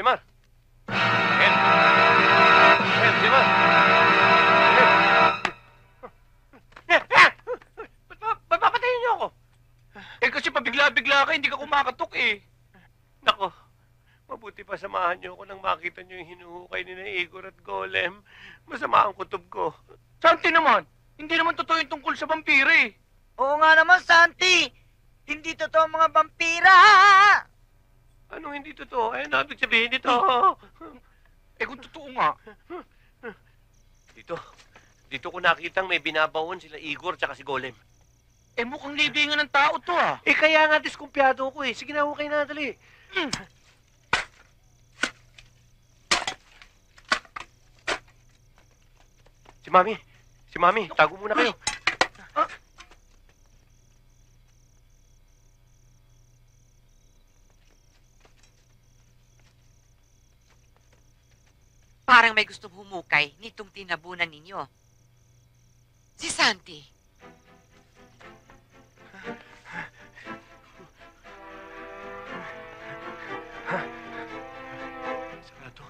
Jemar! Ken! Ken, Jemar! Ba't papatayin niyo ako? Eh kasi pabigla-bigla ka, hindi ka kumakatok eh. Nako, mabuti pa samahan niyo ako nang makita niyo yung hinuhukay ni na Igor at Golem. Masama ang kutob ko. Santi naman, hindi naman totoo yung tungkol sa vampira eh. Oo nga naman, Santi. Hindi totoo mga vampira. Anong hindi totoo? Ano ibig sabihin nito? Eh kung totoo nga. Dito ko nakitang may binabaon sila Igor tsaka si Golem. Eh mukhang libingan ng tao to ah. Eh kaya nga diskumpiyado ko eh. Sige na, hukay na, dali. Si Mami, tago muna kayo. Parang may gustong humukay nitong tinabunan ninyo. Si Santi. Sarado.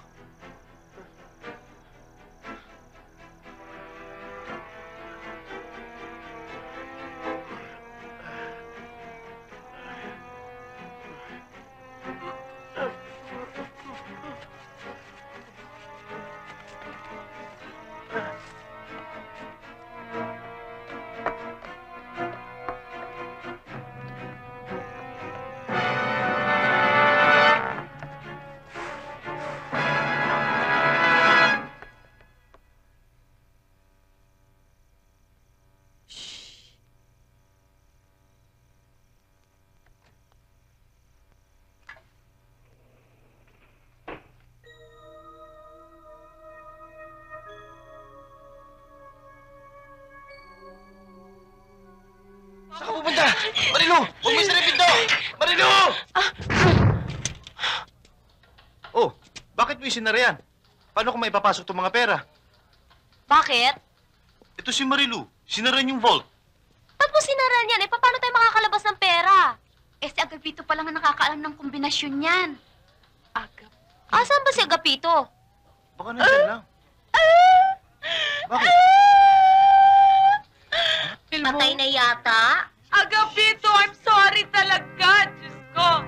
Saan ka pupunta? Marilu! Huwag mo isaripin to! Marilu! Oh, bakit mo isinara yan? Paano kung may papasok itong mga pera? Bakit? Ito si Marilu. Sinaran yung vault. Ba't mo sinaran yan? Eh, paano tayo makakalabas ng pera? Eh, si Agapito pa lang ang nakakaalam ng kombinasyon niyan. Asan ba si Agapito? Baka nandyan lang. Bakit? Patay na yata? Agapito, I'm sorry talaga. Diyos ko.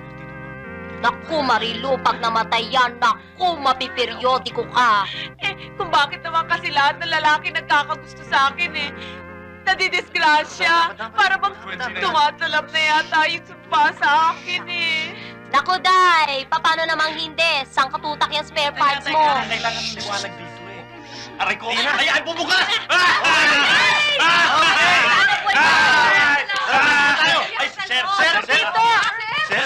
Naku, Marilu, pag namatay yan, naku, mapiperyodiko ka. Eh, kung bakit naman kasi lahat ng lalaki nagkakagusto sa akin eh. Nadidisgrasya. Para bang tumatalab na yata yung sumpa sa akin eh. Naku, Day, paano namang hindi? Saan katutak yung spare parts mo? Kailangan ng liwanag dito eh. Aray ko! Ay, bubuka! Sir!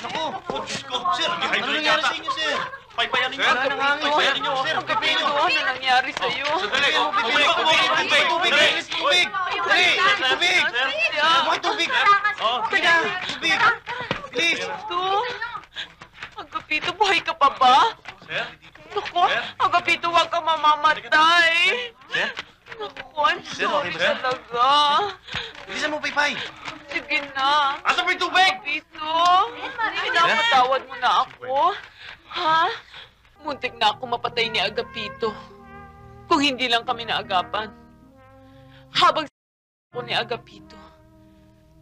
Naku! Diyos ko! Sir, ano nangyari sa inyo, sir? Paypayanin niyo. Paypayanin niyo. Sir, ang kape niyo. Ano nangyari sa'yo? Sandali! Tubig! Tubig! Tubig! Bakit tubig? Tubig! Please! Ito? Agapito, buhay ka pa ba? Sir? Naku, Agapito, huwag ka mamamatay. Sir? Naku, I'm Sir, okay sorry ba, sir? talaga. Bilisan mo, Paypay! Sige na. Asa pa yung tubig? Agapito, pinapatawad mo na ako. Ha? Muntik na ako mapatay ni Agapito. Kung hindi lang kami naagapan. Habang ako ni Agapito,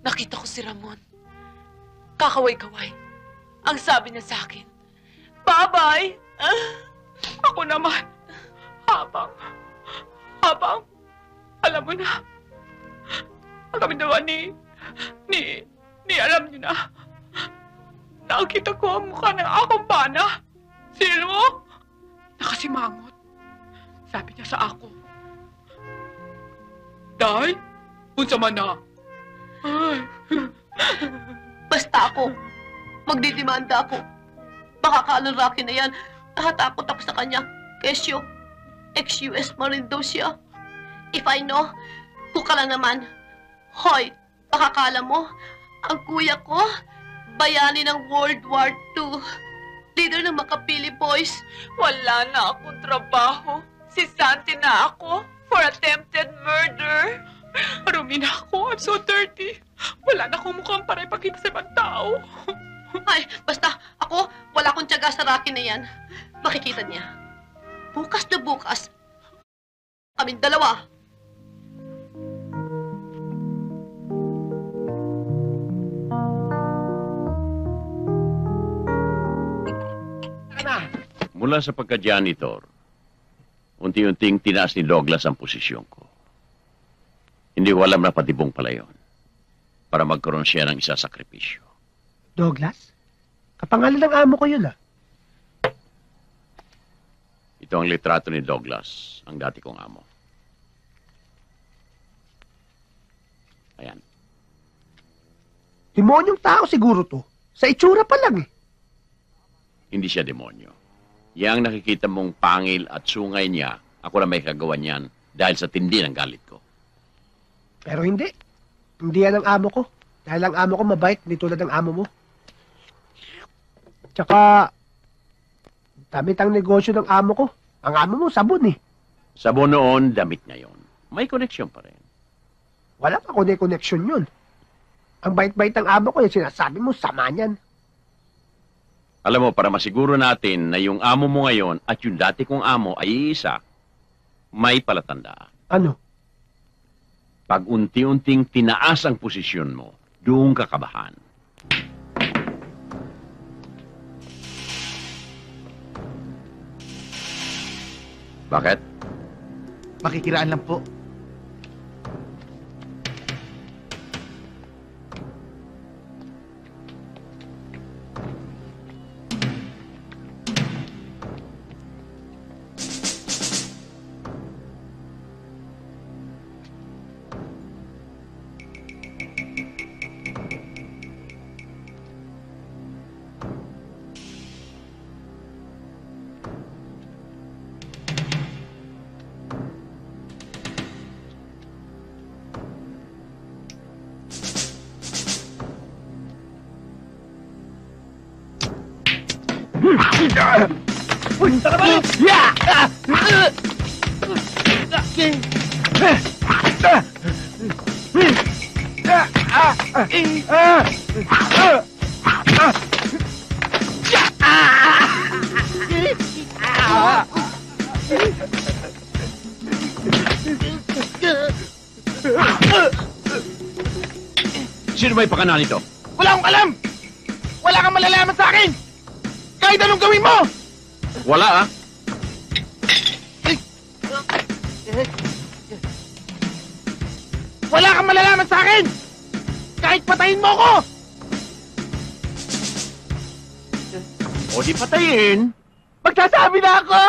nakita ko si Ramon. Kakaway-kaway. Ang sabi niya sa akin, bye-bye! Ako naman, habang, alam mo na, kami naman alam niyo na, nakita ko ang mukha ng akong bana. Sino? Nakasimangot. Sabi niya sa ako, Day, unsa man na? Ay. Basta ako, magdidimanda ako. Baka kaaluraki na yan. Nakatakot ako sa kanya. Kesyo, ex-US Marine daw siya. If I know, kuka lang naman. Hoy, baka kala mo, ang kuya ko, bayani ng World War II. Leader ng Makapili Boys. Wala na akong trabaho. Si Santi na ako for attempted murder. Marumi na ako. I'm so dirty. Wala na akong mukhang para ipakita sa ibang tao. Ay, basta ako, wala akong tiyaga talaga sa Rocky na yan. Makikita niya. Bukas na bukas, kaming dalawa. Mula sa pagka-janitor, unti-unting tinaas ni Douglas ang posisyon ko. Hindi ko alam na patibong pala yun para magkaroon siya ng isa sakripisyo. Douglas? Kapangalan ng amo ko yun, ah. Ito ang litrato ni Douglas, ang dati kong amo. Ayan. Demonyong tao siguro to. Sa itsura pa lang, eh. Hindi siya demonyo. Yang nakikita mong pangil at sungay niya, ako na may kagawa niyan dahil sa tindi ng galit ko. Pero hindi. Hindi yan ang amo ko. Dahil ang amo ko mabait, hindi tulad ng amo mo. Tsaka, damit ang negosyo ng amo ko. Ang amo mo, sabon eh. Sabon noon, damit ngayon. May koneksyon pa rin. Wala pa connection yun. Ang bait-bait ng amo ko, yung sinasabi mo, sama niyan. Alam mo, para masiguro natin na yung amo mo ngayon at yung dati kong amo ay isa, may palatandaan. Ano? Pag unti-unting tinaas ang posisyon mo, doon ka kabahan. Bakit? Makikiraan lang po. Punta ka ba? Sino may pakana nito? Wala akong alam! Wala kang malalaman sa akin! Kahit anong gawin mo! Wala ah. Wala kang malalaman sa akin! Kahit patayin mo ko! O di patayin. Magsasabi na ako!